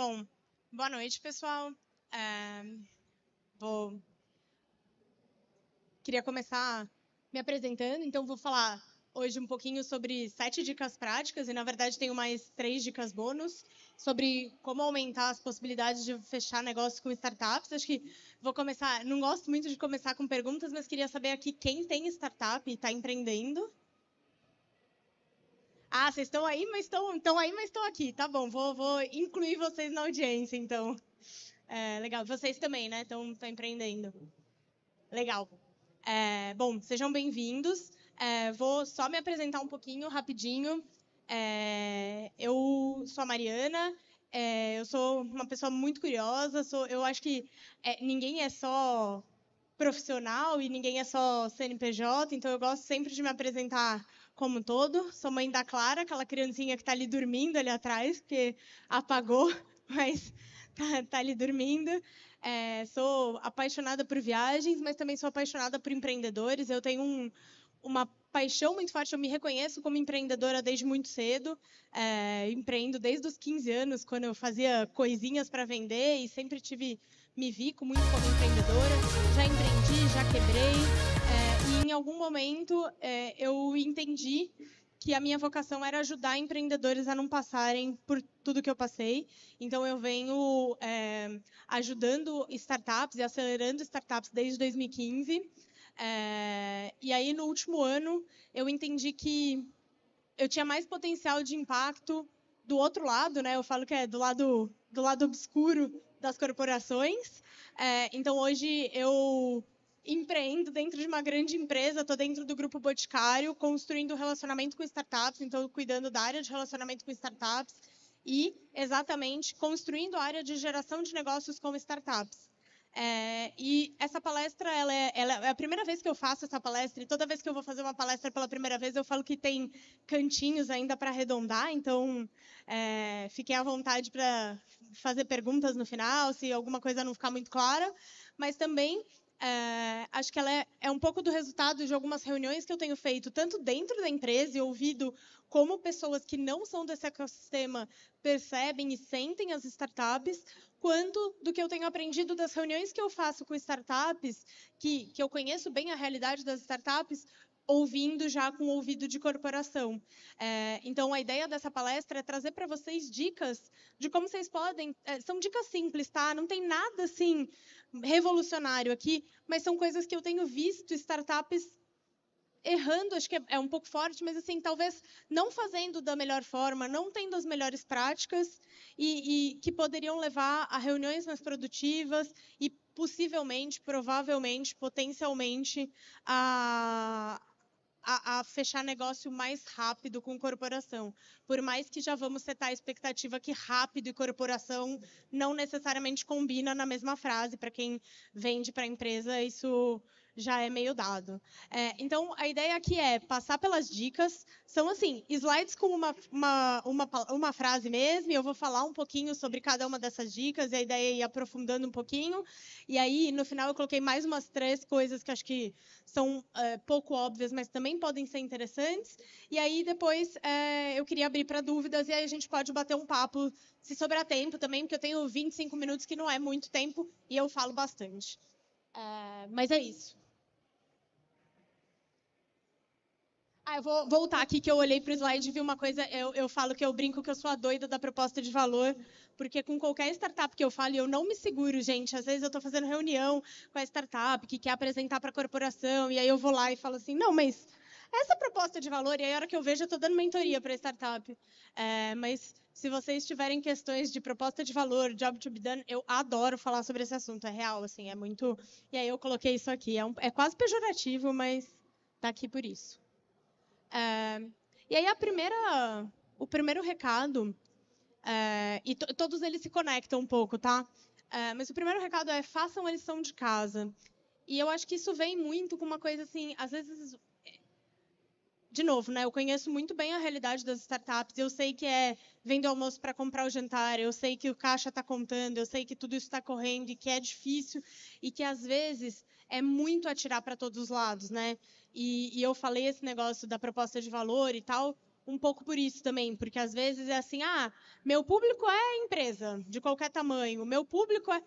Bom, boa noite, pessoal. Queria começar me apresentando, então vou falar hoje um pouquinho sobre 7 dicas práticas e, na verdade, tenho mais 3 dicas bônus sobre como aumentar as possibilidades de fechar negócio com startups. Acho que vou começar, não gosto muito de começar com perguntas, mas queria saber aqui quem tem startup e está empreendendo. Ah, vocês estão aí, mas estão aqui. Tá bom, vou incluir vocês na audiência, então. Legal. Vocês também, né? Estão empreendendo. Legal. Bom, sejam bem-vindos. Vou só me apresentar um pouquinho, rapidinho. Eu sou a Mariana. Eu sou uma pessoa muito curiosa. Eu acho que ninguém é só profissional e ninguém é só CNPJ, então eu gosto sempre de me apresentar como um todo. Sou mãe da Clara, aquela criancinha que está ali dormindo ali atrás, porque apagou, mas tá ali dormindo. Sou apaixonada por viagens, mas também sou apaixonada por empreendedores. Eu tenho uma paixão muito forte, eu me reconheço como empreendedora desde muito cedo. Empreendo desde os 15 anos, quando eu fazia coisinhas para vender e sempre me vi muito como empreendedora. Já empreendi, já quebrei. E em algum momento eu entendi que a minha vocação era ajudar empreendedores a não passarem por tudo que eu passei. Então, eu venho ajudando startups e acelerando startups desde 2015. E aí, no último ano, eu entendi que eu tinha mais potencial de impacto do outro lado, né? Eu falo que é do lado obscuro das corporações. Então, hoje, eu empreendo dentro de uma grande empresa, estou dentro do Grupo Boticário, construindo relacionamento com startups, então cuidando da área de relacionamento com startups e, exatamente, construindo a área de geração de negócios com startups. E essa palestra, ela é a primeira vez que eu faço essa palestra, e toda vez que eu vou fazer uma palestra pela primeira vez, eu falo que tem cantinhos ainda para arredondar, então fiquem à vontade para fazer perguntas no final, se alguma coisa não ficar muito clara, mas também acho que ela é um pouco do resultado de algumas reuniões que eu tenho feito, tanto dentro da empresa e ouvido como pessoas que não são desse ecossistema percebem e sentem as startups, quanto do que eu tenho aprendido das reuniões que eu faço com startups, que eu conheço bem a realidade das startups, ouvindo já com o ouvido de corporação. Então, a ideia dessa palestra é trazer para vocês dicas de como vocês podem... são dicas simples, tá? Não tem nada, assim, revolucionário aqui, mas são coisas que eu tenho visto startups errando, acho que é um pouco forte, mas assim, talvez não fazendo da melhor forma, não tendo as melhores práticas e que poderiam levar a reuniões mais produtivas e possivelmente, provavelmente, potencialmente a fechar negócio mais rápido com corporação. Por mais que já vamos setar a expectativa que rápido e corporação não necessariamente combina na mesma frase. Para quem vende para a empresa, isso já é meio dado. Então, a ideia aqui é passar pelas dicas. São, assim, slides com uma frase mesmo, e eu vou falar um pouquinho sobre cada uma dessas dicas, e a ideia é ir aprofundando um pouquinho. E aí, no final, eu coloquei mais umas 3 coisas que acho que são pouco óbvias, mas também podem ser interessantes. E aí, depois, eu queria abrir para dúvidas, e aí a gente pode bater um papo, se sobrar tempo também, porque eu tenho 25 minutos, que não é muito tempo, e eu falo bastante. Mas é isso. Eu vou voltar aqui, que eu olhei para o slide e vi uma coisa. Eu falo que eu brinco que eu sou a doida da proposta de valor, porque com qualquer startup que eu falo, eu não me seguro, gente. Às vezes eu estou fazendo reunião com a startup que quer apresentar para a corporação, e aí eu vou lá e falo assim, não, mas essa proposta de valor, e aí a hora que eu vejo, eu estou dando mentoria para a startup. Mas se vocês tiverem questões de proposta de valor, job to be done, eu adoro falar sobre esse assunto, é real, assim, é muito... E aí eu coloquei isso aqui, é quase pejorativo, mas está aqui por isso. E aí o primeiro recado, e todos eles se conectam um pouco, tá? Mas o primeiro recado é: façam a lição de casa. E eu acho que isso vem muito com uma coisa assim, às vezes, de novo, né? Eu conheço muito bem a realidade das startups. Eu sei que vem do almoço para comprar o jantar. Eu sei que o caixa está contando. Eu sei que tudo isso está correndo e que é difícil e que às vezes é muito atirar para todos os lados, né? E eu falei esse negócio da proposta de valor e tal, um pouco por isso também, porque às vezes é assim, meu público é empresa, de qualquer tamanho, meu público é...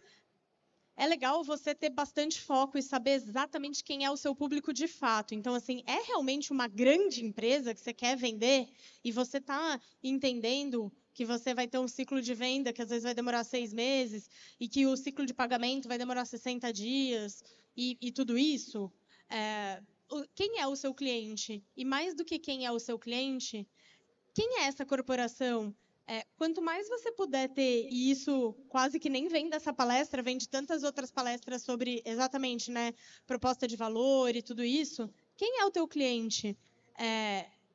É legal você ter bastante foco e saber exatamente quem é o seu público de fato. Então, assim, é realmente uma grande empresa que você quer vender e você está entendendo que você vai ter um ciclo de venda que às vezes vai demorar 6 meses e que o ciclo de pagamento vai demorar 60 dias e tudo isso. Quem é o seu cliente? E mais do que quem é o seu cliente, quem é essa corporação? Quanto mais você puder ter, e isso quase que nem vem dessa palestra, vem de tantas outras palestras sobre exatamente, né, proposta de valor e tudo isso, quem é o teu cliente?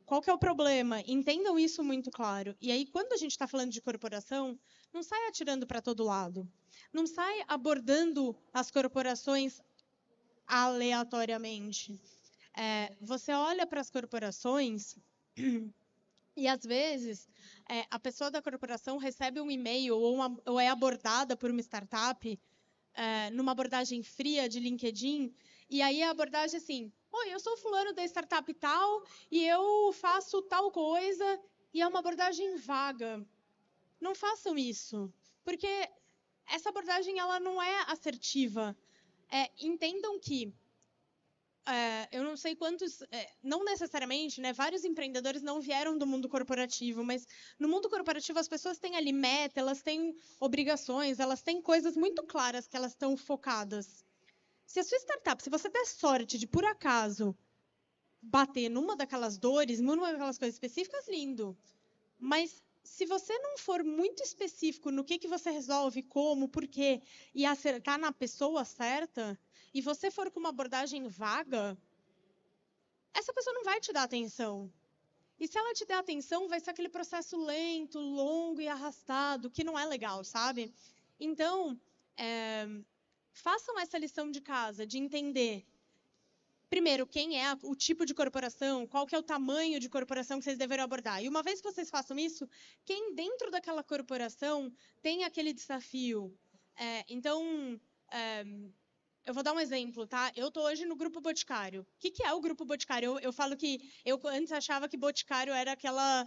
Qual que é o problema? Entendam isso muito claro. E aí, quando a gente está falando de corporação, não sai atirando para todo lado. Não sai abordando as corporações aleatoriamente. Você olha para as corporações e, às vezes, a pessoa da corporação recebe um e-mail ou é abordada por uma startup numa abordagem fria de LinkedIn, e aí a abordagem é assim, oi, eu sou fulano da startup tal, e eu faço tal coisa, e é uma abordagem vaga. Não façam isso, porque essa abordagem ela não é assertiva. Entendam que eu não sei quantos, não necessariamente, né? Vários empreendedores não vieram do mundo corporativo, mas no mundo corporativo as pessoas têm ali meta, elas têm obrigações, elas têm coisas muito claras que elas estão focadas. Se a sua startup, se você der sorte de por acaso bater numa daquelas dores, numa daquelas coisas específicas, lindo. Mas se você não for muito específico no que você resolve, como, por quê, e acertar na pessoa certa, e você for com uma abordagem vaga, essa pessoa não vai te dar atenção. E se ela te der atenção, vai ser aquele processo lento, longo e arrastado, que não é legal, sabe? Então, façam essa lição de casa, de entender, primeiro, quem é o tipo de corporação, qual que é o tamanho de corporação que vocês deveriam abordar. E uma vez que vocês façam isso, quem dentro daquela corporação tem aquele desafio. Então, eu vou dar um exemplo, tá? Eu estou hoje no Grupo Boticário. O que é o Grupo Boticário? Eu falo que eu antes achava que Boticário era aquela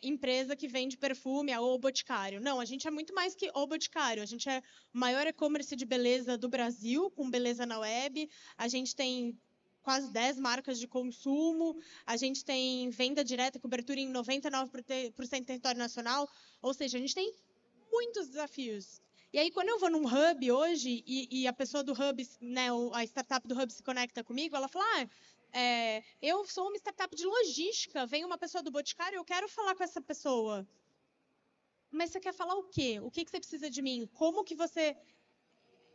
empresa que vende perfume, a O Boticário. Não, a gente é muito mais que O Boticário. A gente é o maior e-commerce de beleza do Brasil, com beleza na web. A gente tem quase 10 marcas de consumo. A gente tem venda direta, cobertura em 99% do território nacional. Ou seja, a gente tem muitos desafios. E aí, quando eu vou num hub hoje e a pessoa do hub, né, a startup do hub se conecta comigo, ela fala, eu sou uma startup de logística, vem uma pessoa do Boticário, eu quero falar com essa pessoa. Mas você quer falar o quê? O que você precisa de mim? Como que você...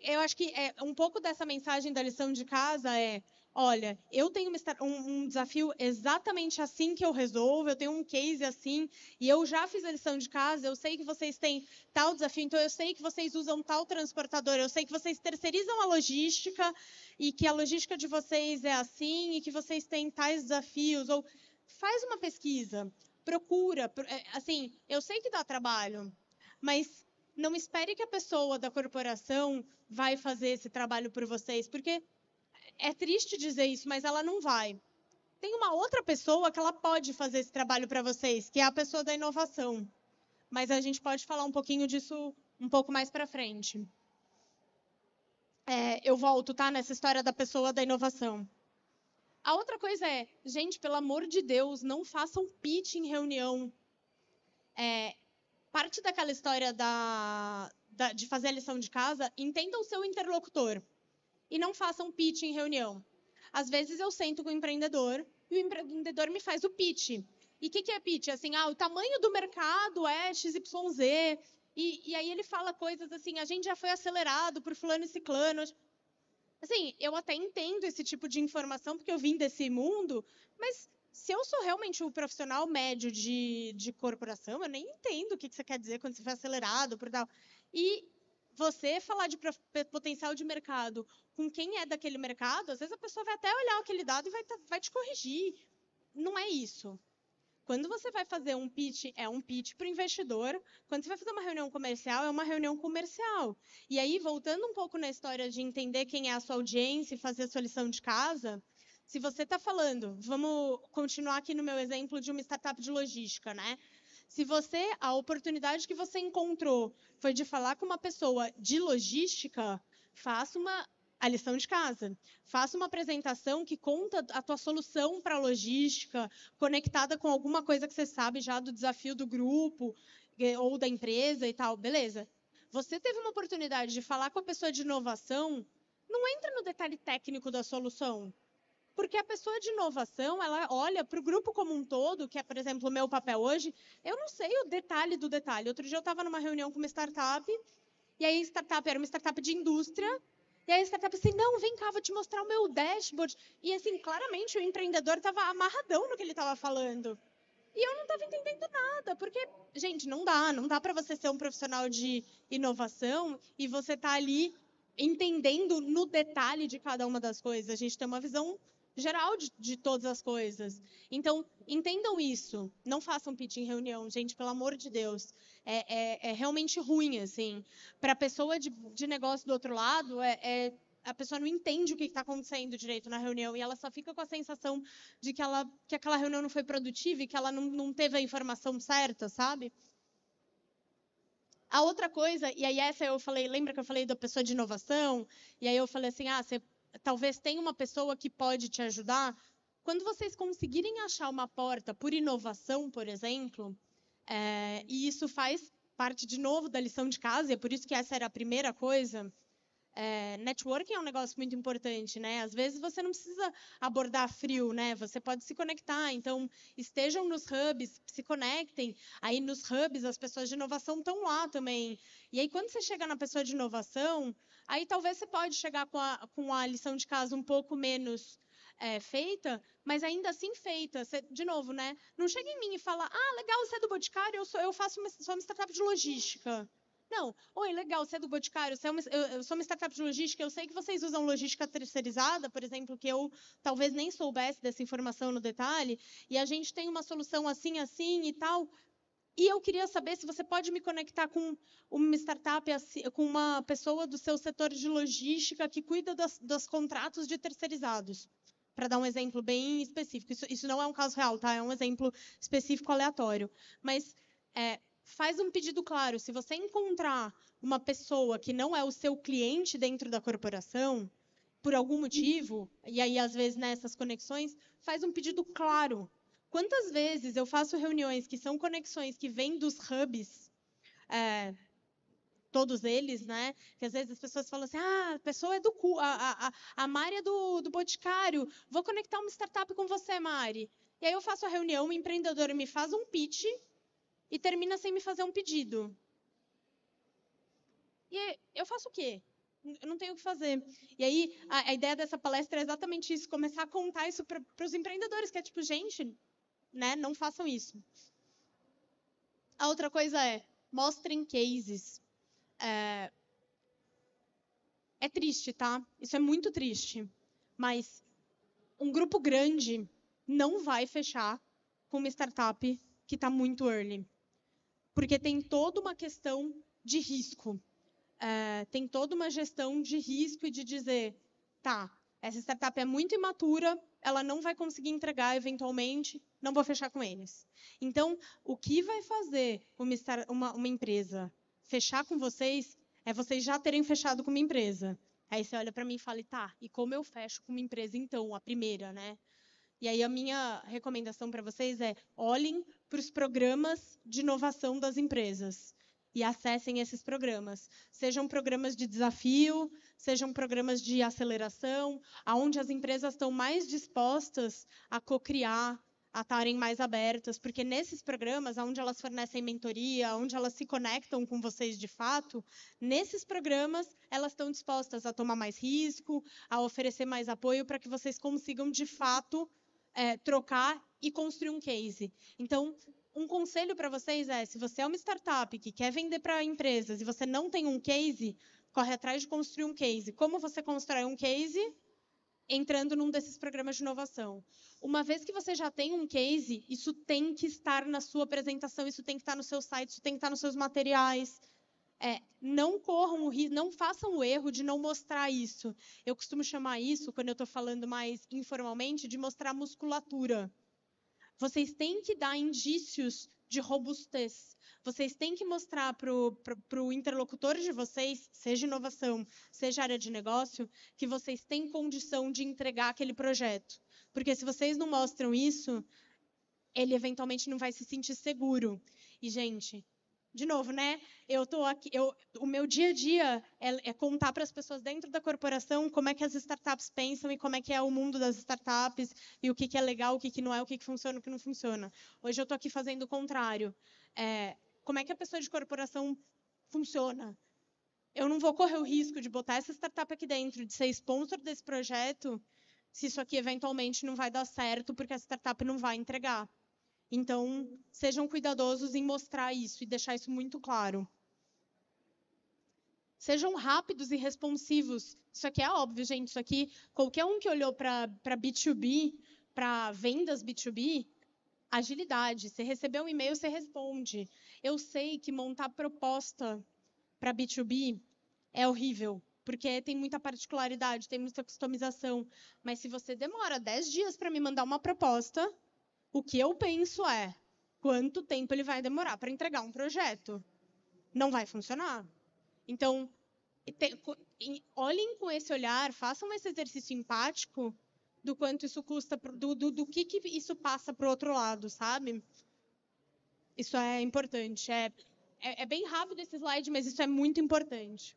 Eu acho que um pouco dessa mensagem da lição de casa olha, eu tenho um desafio exatamente assim que eu resolvo, eu tenho um case assim, e eu já fiz a lição de casa, eu sei que vocês têm tal desafio, então eu sei que vocês usam tal transportador, eu sei que vocês terceirizam a logística, e que a logística de vocês é assim, e que vocês têm tais desafios, ou faz uma pesquisa, procura, assim, eu sei que dá trabalho, mas não espere que a pessoa da corporação vai fazer esse trabalho por vocês, porque é triste dizer isso, mas ela não vai. Tem uma outra pessoa que ela pode fazer esse trabalho para vocês, que é a pessoa da inovação. Mas a gente pode falar um pouquinho disso um pouco mais para frente. Eu volto, tá? Nessa história da pessoa da inovação. A outra coisa gente, pelo amor de Deus, não façam pitch em reunião. Parte daquela história de fazer a lição de casa, entendam o seu interlocutor. E não façam pitch em reunião. Às vezes eu sento com o empreendedor e o empreendedor me faz o pitch. E o que é pitch? Assim, o tamanho do mercado é XYZ. E aí ele fala coisas assim, a gente já foi acelerado por fulano e ciclano. Assim, eu até entendo esse tipo de informação, porque eu vim desse mundo, mas se eu sou realmente um profissional médio de corporação, eu nem entendo o que você quer dizer quando você foi acelerado por tal. E você falar de potencial de mercado com quem é daquele mercado, às vezes a pessoa vai até olhar aquele dado e vai te corrigir. Não é isso. Quando você vai fazer um pitch, é um pitch para o investidor. Quando você vai fazer uma reunião comercial, é uma reunião comercial. E aí, voltando um pouco na história de entender quem é a sua audiência e fazer a sua lição de casa, Se você está falando, vamos continuar aqui no meu exemplo de uma startup de logística, né? Se a oportunidade que você encontrou foi de falar com uma pessoa de logística, faça a lição de casa. Faça uma apresentação que conta a tua solução para a logística, conectada com alguma coisa que você sabe já do desafio do grupo ou da empresa e tal. Beleza. Você teve uma oportunidade de falar com a pessoa de inovação, não entra no detalhe técnico da solução. Porque a pessoa de inovação, ela olha para o grupo como um todo, que é, por exemplo, o meu papel hoje, eu não sei o detalhe do detalhe. Outro dia eu estava numa reunião com uma startup, e aí a startup era uma startup de indústria, e aí a startup assim, não, vem cá, vou te mostrar o meu dashboard. E assim, claramente o empreendedor estava amarradão no que ele estava falando. E eu não estava entendendo nada, porque, gente, não dá para você ser um profissional de inovação e você tá ali entendendo no detalhe de cada uma das coisas. A gente tem uma visão geral de todas as coisas. Então, entendam isso. Não façam pitch em reunião, gente, pelo amor de Deus. É realmente ruim, assim. Para a pessoa de negócio do outro lado, a pessoa não entende o que está acontecendo direito na reunião e ela só fica com a sensação de que aquela reunião não foi produtiva e que ela não teve a informação certa, sabe? A outra coisa, e aí essa eu falei, lembra que eu falei da pessoa de inovação? E aí eu falei assim, você talvez tenha uma pessoa que pode te ajudar. Quando vocês conseguirem achar uma porta por inovação, por exemplo, e isso faz parte, de novo, da lição de casa, e é por isso que essa era a primeira coisa, networking é um negócio muito importante, né? Às vezes você não precisa abordar frio, né? Você pode se conectar. Então, estejam nos hubs, se conectem. Aí, nos hubs, as pessoas de inovação estão lá também. E aí, quando você chega na pessoa de inovação, aí talvez você pode chegar com a lição de casa um pouco menos feita, mas ainda assim feita. Você, de novo, né? Não chega em mim e fala, legal, você é do Boticário, eu sou uma startup de logística. Não. Oi, legal, você é do Boticário, eu sou uma startup de logística, eu sei que vocês usam logística terceirizada, por exemplo, que eu talvez nem soubesse dessa informação no detalhe, e a gente tem uma solução assim, assim e tal. E eu queria saber se você pode me conectar com uma startup, com uma pessoa do seu setor de logística que cuida dos contratos de terceirizados. Para dar um exemplo bem específico. Isso não é um caso real, tá? É um exemplo específico aleatório. Mas faz um pedido claro. Se você encontrar uma pessoa que não é o seu cliente dentro da corporação, por algum motivo, e aí às vezes nessas conexões, faz um pedido claro. Quantas vezes eu faço reuniões que são conexões que vêm dos hubs, todos eles, né? Que às vezes as pessoas falam assim, a pessoa é a Mari é do Boticário, vou conectar uma startup com você, Mari. E aí eu faço a reunião, o empreendedor me faz um pitch e termina sem me fazer um pedido. E eu faço o quê? Eu não tenho o que fazer. E aí, a ideia dessa palestra é exatamente isso, começar a contar isso para os empreendedores, que é tipo, gente, né, não façam isso. A outra coisa mostrem cases. É triste, tá? Isso é muito triste. Mas um grupo grande não vai fechar com uma startup que está muito early. Porque tem toda uma questão de risco. Tem toda uma gestão de risco e de dizer, tá, essa startup é muito imatura, ela não vai conseguir entregar eventualmente, não vou fechar com eles. Então, o que vai fazer uma empresa fechar com vocês é vocês já terem fechado com uma empresa. Aí você olha para mim e fala, tá, e como eu fecho com uma empresa então, a primeira, né? E aí a minha recomendação para vocês olhem para os programas de inovação das empresas e acessem esses programas. Sejam programas de desafio, sejam programas de aceleração, aonde as empresas estão mais dispostas a cocriar, a estarem mais abertas, porque nesses programas, onde elas fornecem mentoria, onde elas se conectam com vocês de fato, nesses programas elas estão dispostas a tomar mais risco, a oferecer mais apoio para que vocês consigam de fato trocar e construir um case. Então, um conselho para vocês se você é uma startup que quer vender para empresas e você não tem um case, corre atrás de construir um case. Como você constrói um case? Entrando num desses programas de inovação. Uma vez que você já tem um case, isso tem que estar na sua apresentação, isso tem que estar no seu site, isso tem que estar nos seus materiais. Não corram o risco, não façam o erro de não mostrar isso. Eu costumo chamar isso, quando eu estou falando mais informalmente, de mostrar musculatura. Vocês têm que dar indícios de robustez. Vocês têm que mostrar para o interlocutor de vocês, seja inovação, seja área de negócio, que vocês têm condição de entregar aquele projeto. Porque se vocês não mostram isso, ele eventualmente não vai se sentir seguro. E, gente, de novo, né? Eu tô aqui, o meu dia a dia é contar para as pessoas dentro da corporação como é que as startups pensam e como é que é o mundo das startups e o que é legal, o que não é, o que funciona, o que não funciona. Hoje eu estou aqui fazendo o contrário. Como é que a pessoa de corporação funciona? Eu não vou correr o risco de botar essa startup aqui dentro, de ser sponsor desse projeto, se isso aqui eventualmente não vai dar certo, porque a startup não vai entregar. Então, sejam cuidadosos em mostrar isso e deixar isso muito claro. Sejam rápidos e responsivos. Isso aqui é óbvio, gente. Isso aqui, qualquer um que olhou para B2B, para vendas B2B, agilidade. Você recebeu um e-mail, você responde. Eu sei que montar proposta para B2B é horrível, porque tem muita particularidade, tem muita customização. Mas se você demora 10 dias para me mandar uma proposta, o que eu penso é, quanto tempo ele vai demorar para entregar um projeto? Não vai funcionar. Então, olhem com esse olhar, façam esse exercício empático do quanto isso custa, do que isso passa para o outro lado, sabe? Isso é importante. É bem rápido esse slide, mas isso é muito importante.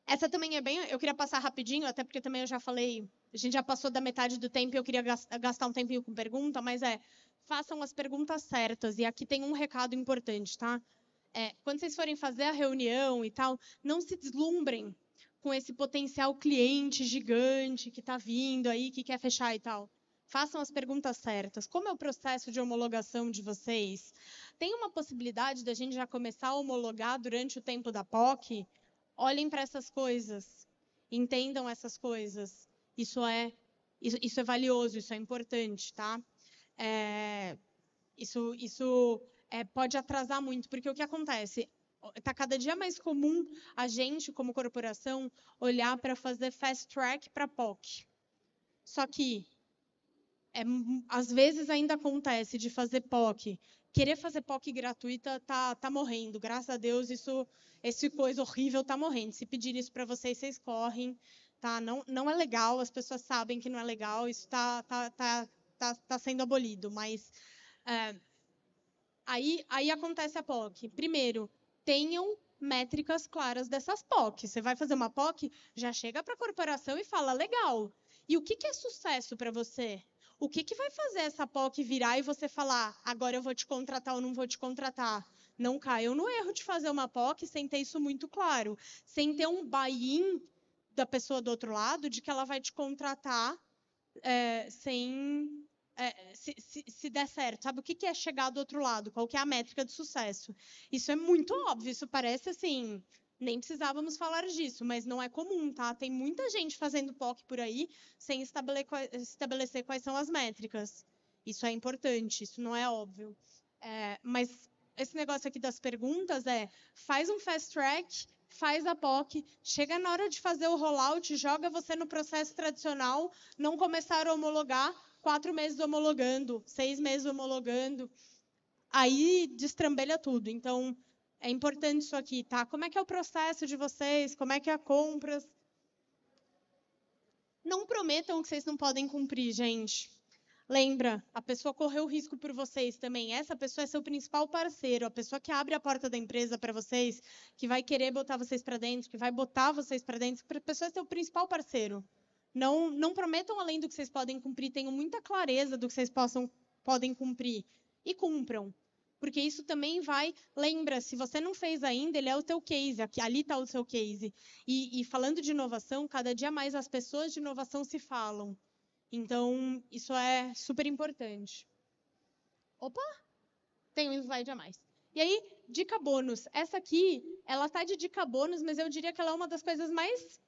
Essa também é bem... Eu queria passar rapidinho, até porque também eu já falei... A gente já passou da metade do tempo e eu queria gastar um tempinho com pergunta, mas façam as perguntas certas. E aqui tem um recado importante, tá? Quando vocês forem fazer a reunião e tal, não se deslumbrem com esse potencial cliente gigante que está vindo aí, que quer fechar e tal. Façam as perguntas certas. Como é o processo de homologação de vocês? Tem uma possibilidade da gente já começar a homologar durante o tempo da POC? Olhem para essas coisas, entendam essas coisas. Isso é valioso, isso é importante, tá? Isso pode atrasar muito, porque o que acontece? Está cada dia mais comum a gente, como corporação, olhar para fazer fast track para POC. Só que, às vezes ainda acontece de fazer POC. Querer fazer POC gratuita tá morrendo. Graças a Deus, esse coisa horrível tá morrendo. Se pedir isso para vocês, vocês correm. Tá? Não é legal, as pessoas sabem que não é legal, isso tá sendo abolido. Mas aí acontece a POC. Primeiro, tenham métricas claras dessas POC. Você vai fazer uma POC, já chega para a corporação e fala, legal. E o que é sucesso para você? O que vai fazer essa POC virar e você falar, agora eu vou te contratar ou não vou te contratar? Não caiam no erro de fazer uma POC sem ter isso muito claro. Sem ter um buy-in da pessoa do outro lado de que ela vai te contratar se der certo. Sabe o que é chegar do outro lado? Qual que é a métrica de sucesso? Isso é muito óbvio, isso parece assim... Nem precisávamos falar disso, mas não é comum, tá? Tem muita gente fazendo POC por aí sem estabelecer quais são as métricas. Isso é importante, isso não é óbvio. Mas esse negócio aqui das perguntas faz um fast track, faz a POC, chega na hora de fazer o rollout, joga você no processo tradicional, não começar a homologar, 4 meses homologando, 6 meses homologando, aí destrambelha tudo. Então, é importante isso aqui, tá? Como é que é o processo de vocês? Como é que é a compras? Não prometam o que vocês não podem cumprir, gente. Lembra, a pessoa correu risco por vocês também. Essa pessoa é seu principal parceiro, a pessoa que abre a porta da empresa para vocês, que vai querer botar vocês para dentro, que vai botar vocês para dentro, a pessoa é seu principal parceiro. Não prometam além do que vocês podem cumprir, tenham muita clareza do que vocês podem cumprir. E cumpram. Porque isso também vai... Lembra, se você não fez ainda, ele é o teu case, ali está o seu case. E falando de inovação, cada dia mais as pessoas de inovação se falam. Então, isso é super importante. Opa! Tem um slide a mais. E aí, dica bônus. Essa aqui, ela está de dica bônus, mas eu diria que ela é uma das coisas mais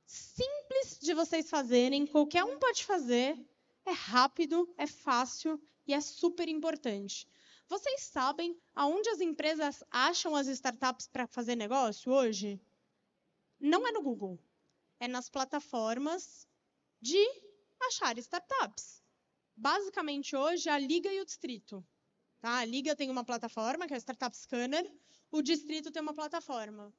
simples de vocês fazerem. Qualquer um pode fazer. É rápido, é fácil e é super importante. Vocês sabem aonde as empresas acham as startups para fazer negócio hoje? Não é no Google. É nas plataformas de achar startups. Basicamente, hoje, a Liga e o Distrito. Tá? A Liga tem uma plataforma, que é o Startup Scanner. O Distrito tem uma plataforma.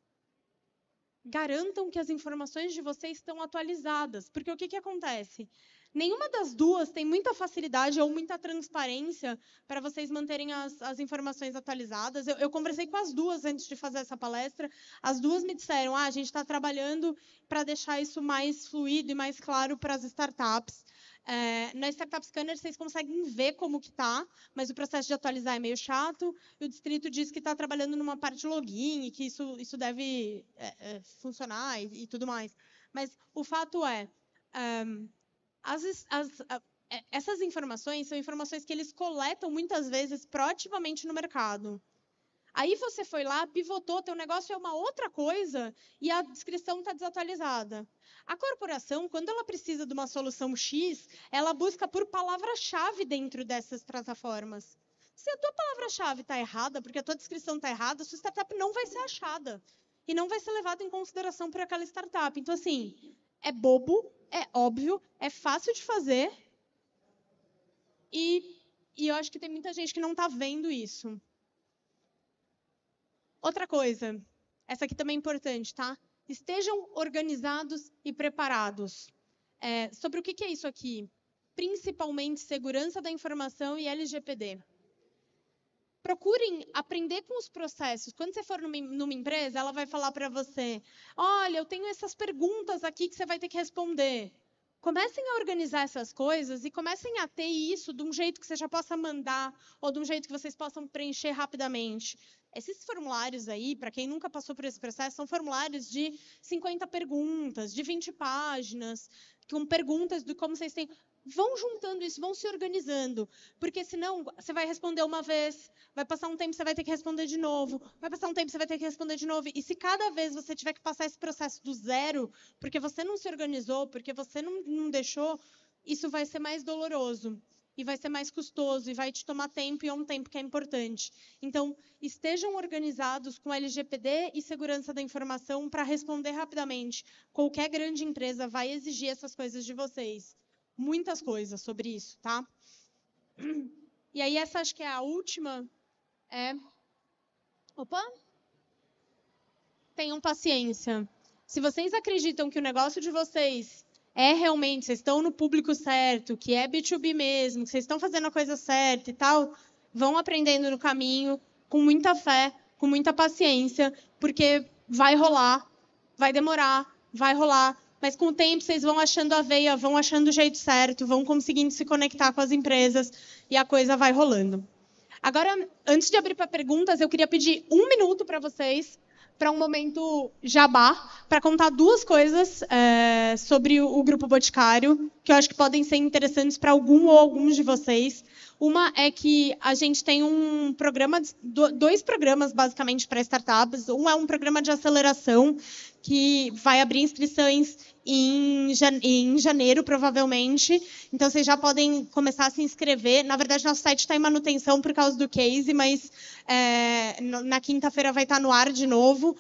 Garantam que as informações de vocês estão atualizadas. Porque o que acontece? Nenhuma das duas tem muita facilidade ou muita transparência para vocês manterem as informações atualizadas. Eu conversei com as duas antes de fazer essa palestra. As duas me disseram, a gente está trabalhando para deixar isso mais fluido e mais claro para as startups. Na Startup Scanner, vocês conseguem ver como que está, mas o processo de atualizar é meio chato. E o Distrito diz que está trabalhando numa parte de login e que isso deve funcionar e tudo mais. Mas o fato é... essas informações são informações que eles coletam, muitas vezes, proativamente no mercado. Aí você foi lá, pivotou, teu negócio é uma outra coisa e a descrição está desatualizada. A corporação, quando ela precisa de uma solução X, ela busca por palavra-chave dentro dessas plataformas. Se a tua palavra-chave está errada, porque a tua descrição está errada, a sua startup não vai ser achada. E não vai ser levada em consideração por aquela startup. Então, assim, é bobo, é óbvio, é fácil de fazer. E eu acho que tem muita gente que não está vendo isso. Outra coisa, essa aqui também é importante, tá? Estejam organizados e preparados. Sobre o que é isso aqui? Principalmente segurança da informação e LGPD. Procurem aprender com os processos. Quando você for numa empresa, ela vai falar para você, olha, eu tenho essas perguntas aqui que você vai ter que responder. Comecem a organizar essas coisas e comecem a ter isso de um jeito que você já possa mandar ou de um jeito que vocês possam preencher rapidamente. Esses formulários aí, para quem nunca passou por esse processo, são formulários de 50 perguntas, de 20 páginas, com perguntas de como vocês têm... Vão juntando isso, vão se organizando, porque senão você vai responder uma vez, vai passar um tempo, você vai ter que responder de novo, vai passar um tempo, você vai ter que responder de novo. E se cada vez você tiver que passar esse processo do zero, porque você não se organizou, porque você não deixou, isso vai ser mais doloroso. E vai ser mais custoso, e vai te tomar tempo, e é um tempo que é importante. Então, estejam organizados com LGPD e segurança da informação para responder rapidamente. Qualquer grande empresa vai exigir essas coisas de vocês. Muitas coisas sobre isso, tá? E aí, essa acho que é a última. Opa! Tenham paciência. Se vocês acreditam que o negócio de vocês realmente, vocês estão no público certo, que é B2B mesmo, que vocês estão fazendo a coisa certa e tal, vão aprendendo no caminho, com muita fé, com muita paciência, porque vai rolar, vai demorar, vai rolar, mas com o tempo vocês vão achando a veia, vão achando o jeito certo, vão conseguindo se conectar com as empresas e a coisa vai rolando. Agora, antes de abrir para perguntas, eu queria pedir 1 minuto para vocês, para um momento jabá, para contar 2 coisas sobre o Grupo Boticário, que eu acho que podem ser interessantes para algum ou alguns de vocês. Uma é que a gente tem um programa, 2 programas, basicamente, para startups. Um é um programa de aceleração, que vai abrir inscrições em janeiro, provavelmente. Então, vocês já podem começar a se inscrever. Na verdade, nosso site está em manutenção por causa do case, mas na quinta-feira vai estar no ar de novo.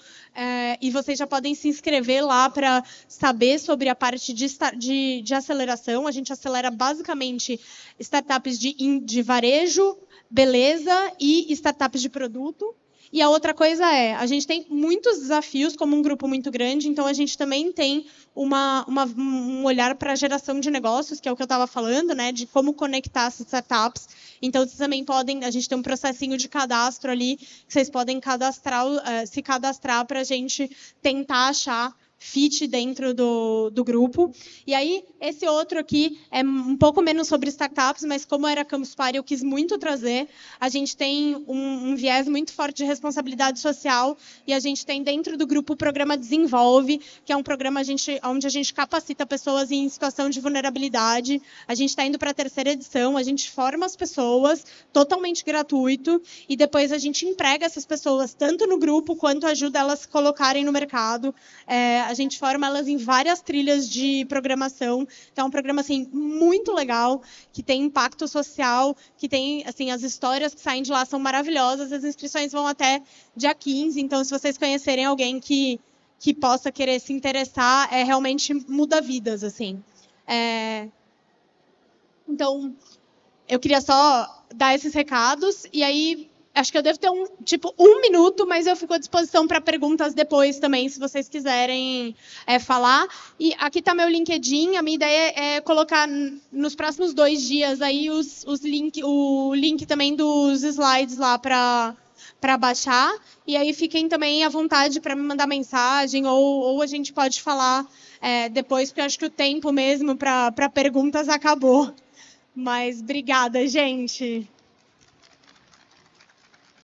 E vocês já podem se inscrever lá para saber sobre a parte de aceleração. A gente acelera, basicamente, startups de varejo, beleza e startups de produto. E a outra coisa a gente tem muitos desafios como um grupo muito grande, então a gente também tem um olhar para a geração de negócios, que é o que eu estava falando, né, de como conectar essas startups. Então, vocês também podem, a gente tem um processinho de cadastro ali, que vocês podem se cadastrar para a gente tentar achar fit dentro do grupo. E aí, esse outro aqui é um pouco menos sobre startups, mas como era Campus Party, eu quis muito trazer. A gente tem um viés muito forte de responsabilidade social e a gente tem dentro do grupo o programa Desenvolve, que é um programa onde a gente capacita pessoas em situação de vulnerabilidade. A gente está indo para a 3ª edição, a gente forma as pessoas, totalmente gratuito, e depois a gente emprega essas pessoas tanto no grupo quanto ajuda elas a se colocarem no mercado. A a gente forma elas em várias trilhas de programação. Então, é um programa assim, muito legal, que tem impacto social, que tem, assim, as histórias que saem de lá são maravilhosas. As inscrições vão até dia 15, então, se vocês conhecerem alguém que possa querer se interessar, realmente muda vidas, assim. Então, eu queria só dar esses recados, e aí acho que eu devo ter um minuto, mas eu fico à disposição para perguntas depois também, se vocês quiserem falar. E aqui está meu LinkedIn, a minha ideia é colocar nos próximos 2 dias aí o link também dos slides lá para baixar, e aí fiquem também à vontade para me mandar mensagem, ou a gente pode falar depois, porque eu acho que o tempo mesmo para perguntas acabou. Mas obrigada, gente.